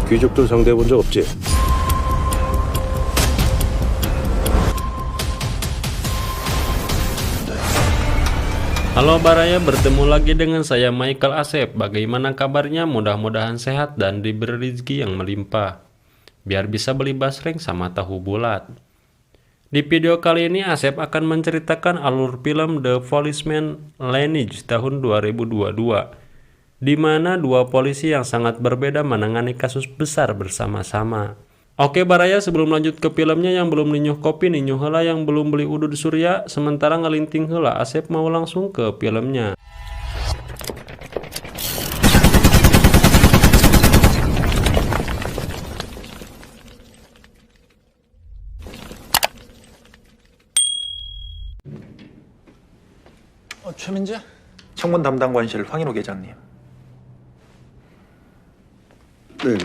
귀족들 상대해 본 적 없지? Halo Baraya, bertemu lagi dengan saya Michael Asep. Bagaimana kabarnya? Mudah-mudahan sehat dan diberi rezeki yang melimpah, biar bisa beli basreng sama tahu bulat. Di video kali ini Asep akan menceritakan alur film The Policeman Lineage tahun 2022, di mana dua polisi yang sangat berbeda menangani kasus besar bersama-sama. Oke Baraya, sebelum lanjut ke filmnya, yang belum ninyuh kopi ninyuh heula, yang belum beli udud surya, sementara ngelinting heula, Asep mau langsung ke filmnya. 최민재? 청문 담당 관실 황인호 계장님. 네,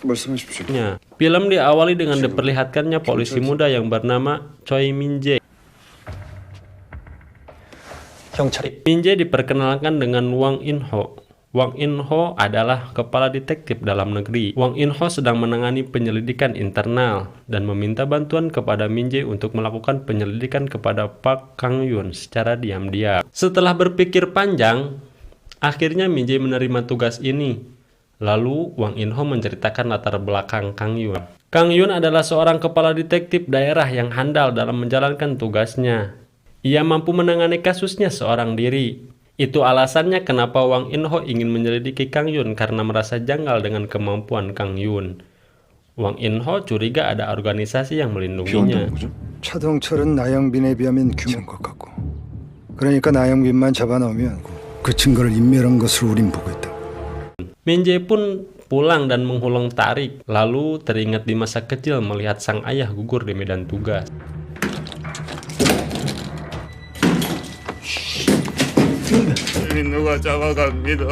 말씀하십시오. Film diawali dengan diperlihatkannya polisi muda yang bernama Choi Min-jae. 경찰이 Min-jae diperkenalkan dengan Wang In-ho. Wang In-ho adalah kepala detektif dalam negeri. Wang In-ho sedang menangani penyelidikan internal dan meminta bantuan kepada Min-jae untuk melakukan penyelidikan kepada Park Kang-yoon secara diam-diam. Setelah berpikir panjang, akhirnya Min-jae menerima tugas ini. Lalu Wang In-ho menceritakan latar belakang Kang-yoon. Kang-yoon adalah seorang kepala detektif daerah yang handal dalam menjalankan tugasnya. Ia mampu menangani kasusnya seorang diri. Itu alasannya kenapa Wang In-ho ingin menyelidiki Kang-yoon, karena merasa janggal dengan kemampuan Kang-yoon. Wang In-ho curiga ada organisasi yang melindunginya. 차동철은 나영빈에 비하면 규모인 것 같고, 그러니까 나영빈만 잡아놓으면 그 증거를 인멸한 것으로 우린 보고 있다. Min-jae pun pulang dan menghulung tarik, lalu teringat di masa kecil melihat sang ayah gugur di medan tugas. 누가 잡아갑니다.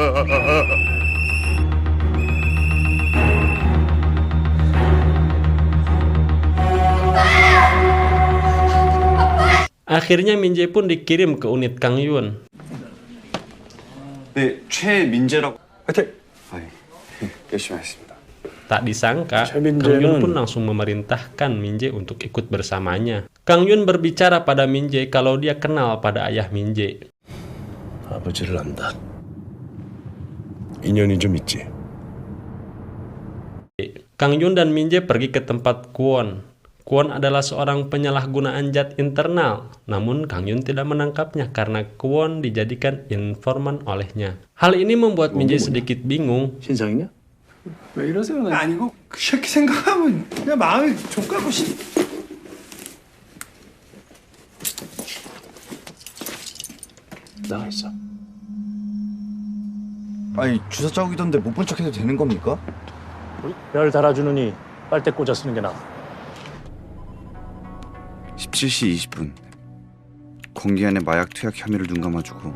Akhirnya Min-jae pun dikirim ke unit Kang-yoon. 네, 최민재라고. 화이팅! 열심히 하겠습니다. Tak disangka, Min-jae Kang-yoon pun langsung memerintahkan Min-jae untuk ikut bersamanya. Kang-yoon berbicara pada Min-jae kalau dia kenal pada ayah Min-jae. 아버지를 안다. 인연이 좀 있지. Kang-yoon dan Min-jae pergi ke tempat Kwon. Kwon adalah seorang penyalahgunaan zat internal, namun Kang-yoon tidak menangkapnya karena Kwon dijadikan informan olehnya. Hal ini membuat Min-jae sedikit bingung. 신상이냐? 왜 이러세요? 아니고 그 새끼 생각하면 그냥 마음이 족가고 나가 있어. 아니 주사 자국이던데 못 본 척해도 되는 겁니까? 별 달아주느니 빨대 꽂아 쓰는 게 나아. 17시 20분. 공기 안에 마약 투약 혐의를 눈 감아주고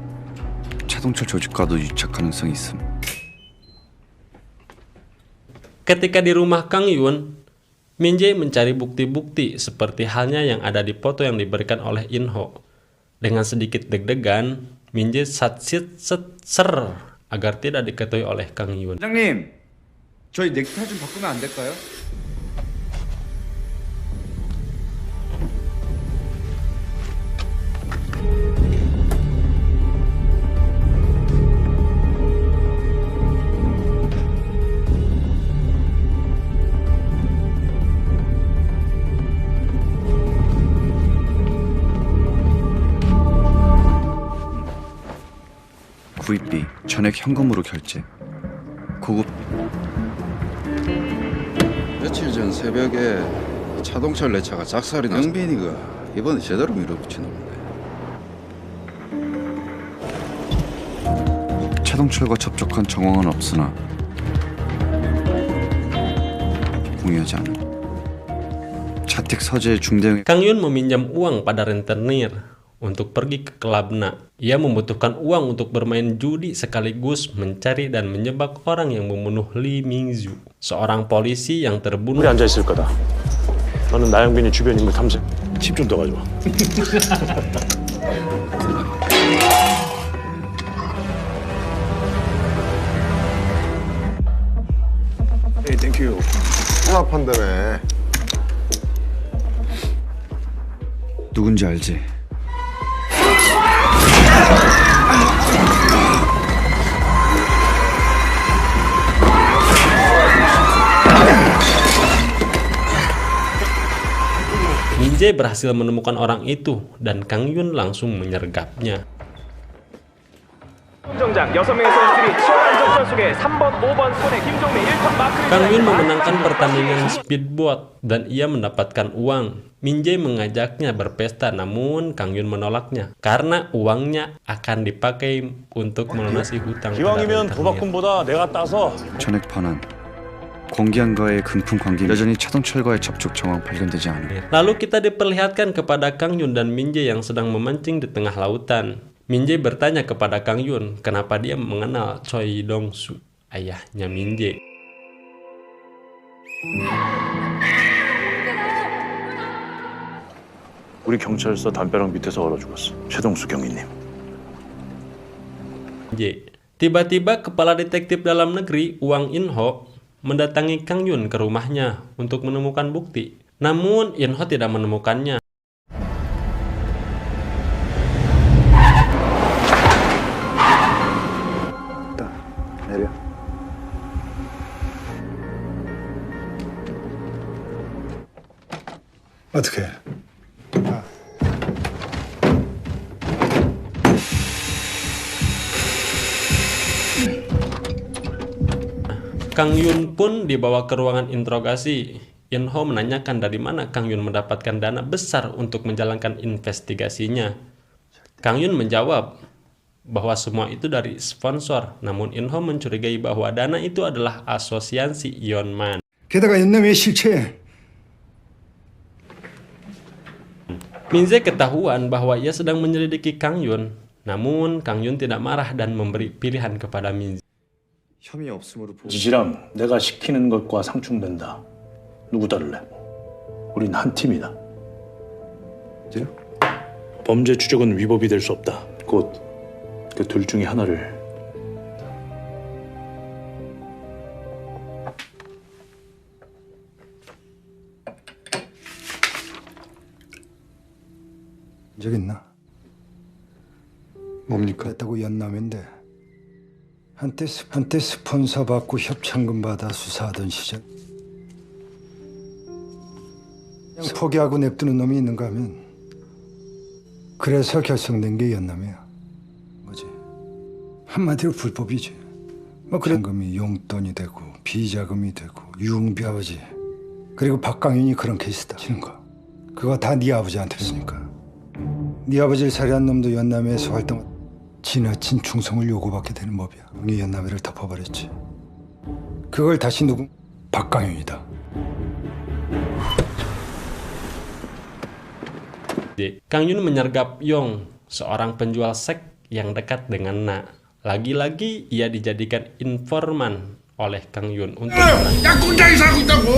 차동철 조직과도 유착 가능성이 있음. Ketika di rumah Kang-yoon, Min-jae mencari bukti-bukti seperti halnya yang ada di foto yang diberikan oleh In-ho. Dengan sedikit deg-degan, Min-jae ser agar tidak diketahui oleh Kang-yoon. 부장님, 저희 넥타이 좀 바꾸면 안 될까요? 구입비 전액 현금으로 결제. 고급. 며칠 전 새벽에 차동철 내 차가 작살이 나서 영빈이가 이번에 제대로 밀어붙이는 건데. 차동철과 접촉한 정황은 없으나 동의하지 않음. 자택 서재의 중대형. Kang-yoon meminjam uang pada rentenir untuk pergi ke klubna. Ia membutuhkan uang untuk bermain judi sekaligus mencari dan menjebak orang yang membunuh Lee Ming-ju, seorang polisi yang terbunuh. 우리 앉아 있을 거다. 너는 나영빈이 주변 인물 탐색. 칩 좀 더 가져와. 땡큐. 통합한다며. 누군지 알지? Minje berhasil menemukan orang itu dan Kang Yun langsung menyergapnya. Kang Yun memenangkan pertandingan speedboat dan ia mendapatkan uang. Minje mengajaknya berpesta, namun Kang Yun menolaknya karena uangnya akan dipakai untuk melunasi hutang. 기왕이면 도박꾼보다 내가 따서 전액 반환. 공기안과의 금품 관계 여전히 차동철과의 접촉 정황 발견되지 않음. Lalu kita diperlihatkan kepada Kang Yun dan Minje yang sedang memancing di tengah lautan. Minje bertanya kepada Kang Yun kenapa dia mengenal Choi Dong-su, ayahnya Minje. 우리 경찰서 담벼락 밑에서 얼어 죽었어. 최동수 경위님. Tiba-tiba kepala detektif dalam negeri Wang In-ho mendatangi Kang Yun ke rumahnya untuk menemukan bukti. Namun In-ho tidak menemukannya. 내려. 어떻게? Kang Yun pun dibawa ke ruangan interogasi. In-ho menanyakan dari mana Kang Yun mendapatkan dana besar untuk menjalankan investigasinya. Kang Yun menjawab bahwa semua itu dari sponsor, namun In-ho mencurigai bahwa dana itu adalah asosiasi Yeonman. 게다가 연남의 실체. Minje ketahuan bahwa ia sedang menyelidiki Kang Yun, namun Kang Yun tidak marah dan memberi pilihan kepada Minje. 혐의 없음으로 보고 지지람 내가 시키는 것과 상충된다. 누구 따를래? 우린 한 팀이다. 네? 범죄 추적은 위법이 될 수 없다. 곧 그 둘 중에 하나를. 적 있나? 뭡니까? 했다고 연남인데 한때 스폰서 받고 협찬금 받아 수사하던 시절 그냥 포기하고 냅두는 놈이 있는가 하면 그래서 결성된 게 연남이야. 뭐지? 한마디로 불법이지. 뭐 그런 금이 용돈이 되고 비자금이 되고 유흥비 아버지 그리고 박강윤이 그런 케이스다 치는 거 그거 다 네 아버지한테 했으니까 네 아버지를 살해한 놈도 연남에서 활동 지나친 충성을 요구받게 되는 법이야. 네 연남회를 덮어버렸지. 그걸 다시 누구? 박강윤이다. Kang Yun menyergap Yong, seorang penjual seks yang dekat dengan Na. Lagi-lagi ia dijadikan informan oleh Kang Yun untuk 약혼자에서 하고 있다고.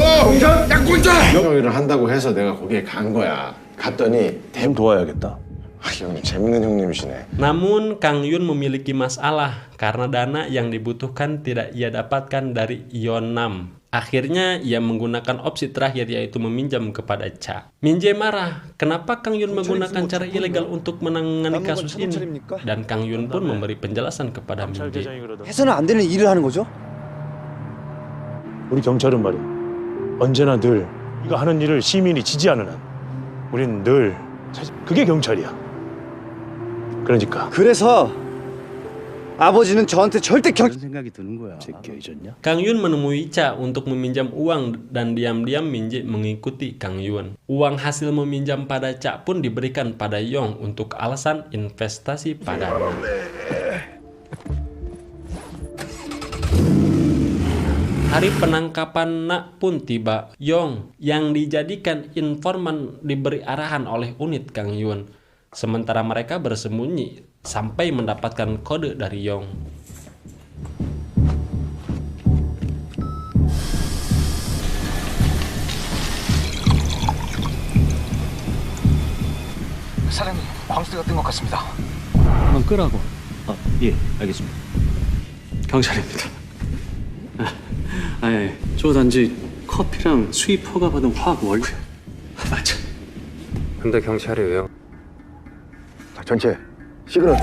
약혼자. 형이를 한다고 해서 내가 거기에 간 거야. 갔더니 좀 도와야겠다. 형님 재밌는 형님이시네. Namun Kang Yun memiliki masalah karena dana yang dibutuhkan tidak ia dapatkan dari Yeonnam. Akhirnya ia menggunakan opsi terakhir yaitu meminjam kepada Cha. Minje marah, kenapa Kang Yun menggunakan cara ilegal untuk menangani kasus ini? Dan Kang Yun pun memberi penjelasan kepada Minje. 해서는 안 되는 일을 하는 거죠? 우리 경찰은 말이야 언제나 늘 이거 하는 일을 시민이 지지하는 한 우린 늘 그게 경찰이야. 그러니까 그래서 아버지는 저한테 절대 새끼야 잊었냐? Kang Yun menemui Cha untuk meminjam uang dan diam-diam Minje mengikuti Kang Yun. Uang hasil meminjam pada Cha pun diberikan pada Yong untuk alasan investasi padanya. Hari penangkapan Na pun tiba. Yong yang dijadikan informan diberi arahan oleh unit Kang Yun. Sementara mereka bersembunyi sampai mendapatkan kode dari Yong. 사장님, 광수대가 뜬 것 같습니다. 한번 끄라고. 예, 알겠습니다. 경찰입니다. 아니, 저 단지 커피랑 수입 허가 받은 화학 월. 맞아. 근데 경찰이 왜요? 자, 전체 시그널.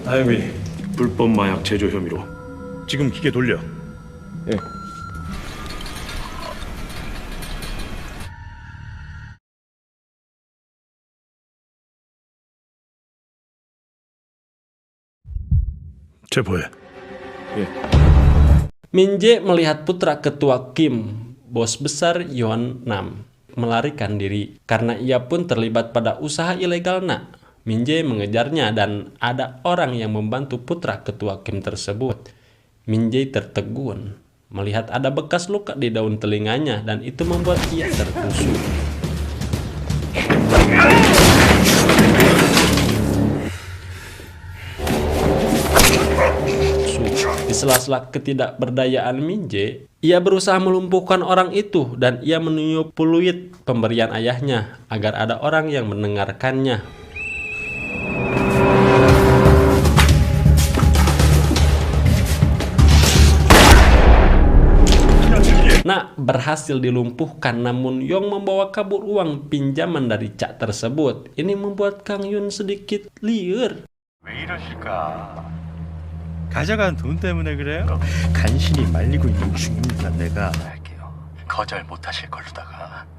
다행히 불법 마약 제조 혐의로 지금 기계 돌려. 예. 체포해. Min Jae melihat putra ketua Kim, bos besar Yeon Nam, melarikan diri karena ia pun terlibat pada usaha ilegal Na. Min Jae mengejarnya dan ada orang yang membantu putra ketua Kim tersebut. Min Jae tertegun melihat ada bekas luka di daun telinganya dan itu membuat ia tertusuk. Di sela-sela ketidakberdayaan Min Jae, ia berusaha melumpuhkan orang itu dan ia meniup peluit pemberian ayahnya agar ada orang yang mendengarkannya. Nak berhasil dilumpuhkan, namun Yong membawa kabur uang pinjaman dari Cak tersebut. Ini membuat Kang Yun sedikit liar. 왜 이러실까? 가져간 돈 때문에 그래요? 간신히 말리고 있는 중입니다. 내가 할게요. 거절 못하실 걸로다가.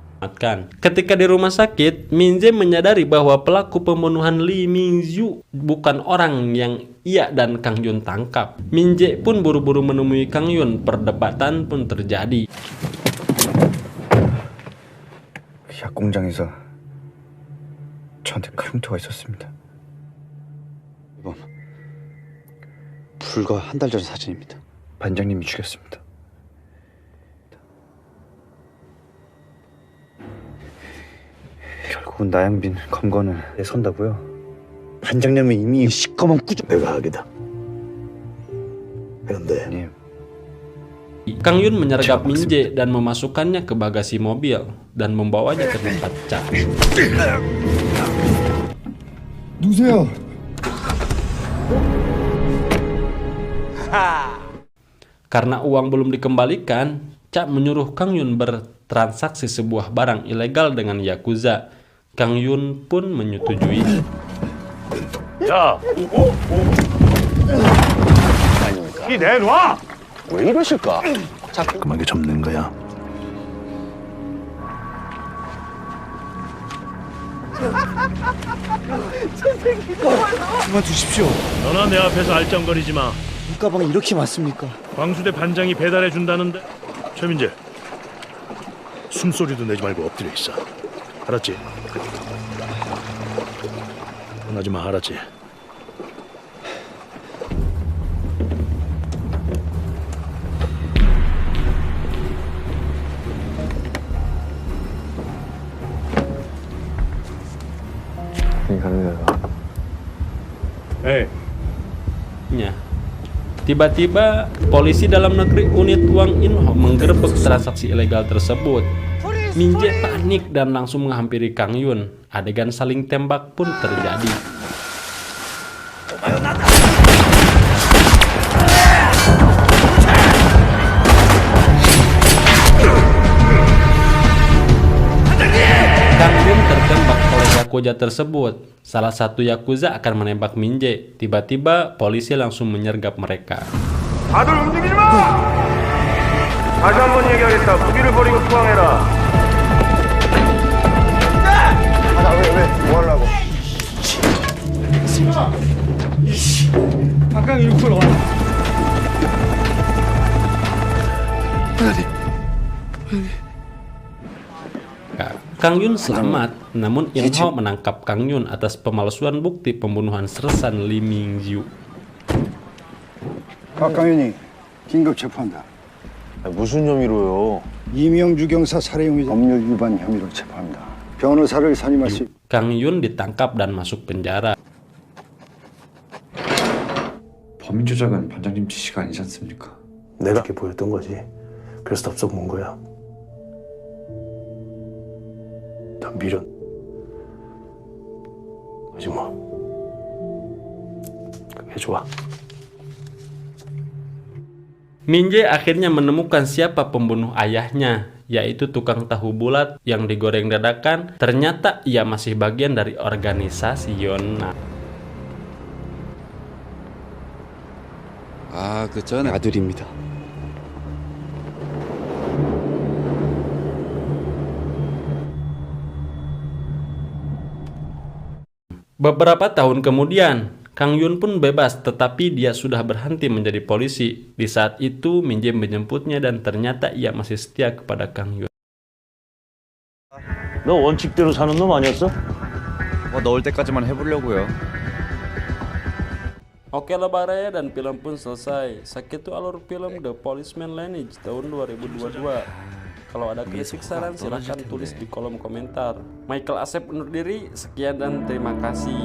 Ketika di rumah sakit, Min Jae menyadari bahwa pelaku pembunuhan Lee Min-gyu bukan orang yang ia dan Kang Yun tangkap. Min Jae pun buru-buru menemui Kang Yun. Perdebatan pun terjadi. 약 공장에서 저한테 큰 흉터가 있었습니다. 이번 불과 한 달 전 사진입니다. 반장님이 죽였습니다. 결국은 나영빈, 검거는 내 선다고요? 반장님은 이미 시꺼먼 꾸중. 내가 하겠다. 그런데 Kang Yun menyergap Min Jae dan memasukkannya ke bagasi mobil dan membawanya ke tempat Cak. 누구세요? Karena uang belum dikembalikan, Cak menyuruh Kang Yun bertransaksi sebuah barang ilegal dengan Yakuza. Kang Yun pun menyetujui. 야, 이 내놔. 왜 이러실까? 깔끔하게 접는 거야. 그만 두십시오. 너나 내 앞에서 알짱거리지 마. 물가방이 이렇게 많습니까? 광수대 반장이 배달해 준다는데. 최민재, 숨소리도 내지 말고 엎드려 있어. 알았지? 혼나지 마, 알았지? Tiba-tiba polisi dalam negeri unit Wang In-ho menggerebek transaksi ilegal tersebut. Min Jae panik dan langsung menghampiri Kang Yun. Adegan saling tembak pun terjadi. Kang Yun tertembak oleh Yakuza tersebut. Salah satu Yakuza akan menembak Min Jae. Tiba-tiba polisi langsung menyergap mereka. 다들 움직이지 마! 다시 한번 얘기하겠다. 무기를 버리고 투항해라. 뭐 하려고? 아까 일꾼 와. Kang Yun selamat, namun In-ho menangkap Kang Yun atas pemalsuan bukti pembunuhan Sersan Lee Min-gyu. 박강윤이 긴급 체포한다. 무슨 혐의로요? 이명주 경사 살해 혐의 법률 위반 혐의로 체포합니다. 변호사를 선임할 수. Kang Yun ditangkap dan masuk penjara. 범인 조작은 반장님 지시가 아니지 않습니까? 내가 이렇게 보였던 거지. 그래서 덥석 문 거야. 다 미련. 하지 마. 그게 좋아. Min-jae akhirnya menemukan siapa pembunuh ayahnya, yaitu tukang tahu bulat yang digoreng dadakan. Ternyata ia masih bagian dari organisasi Yonna. 그 전에 아들입니다. Beberapa tahun kemudian, Kang Yun pun bebas, tetapi dia sudah berhenti menjadi polisi. Di saat itu, Min-jae menjemputnya dan ternyata ia masih setia kepada Kang Yun. 너 원칙대로 사는 놈 아니었어? 뭐 넣을 때까지만 해보려고요. Oke, lebaran dan film pun selesai. Segitu alur film The Policeman Lineage tahun 2022. Kalau ada kritik saran silahkan tulis di kolom komentar. Michael Asep undur diri, sekian dan terima kasih.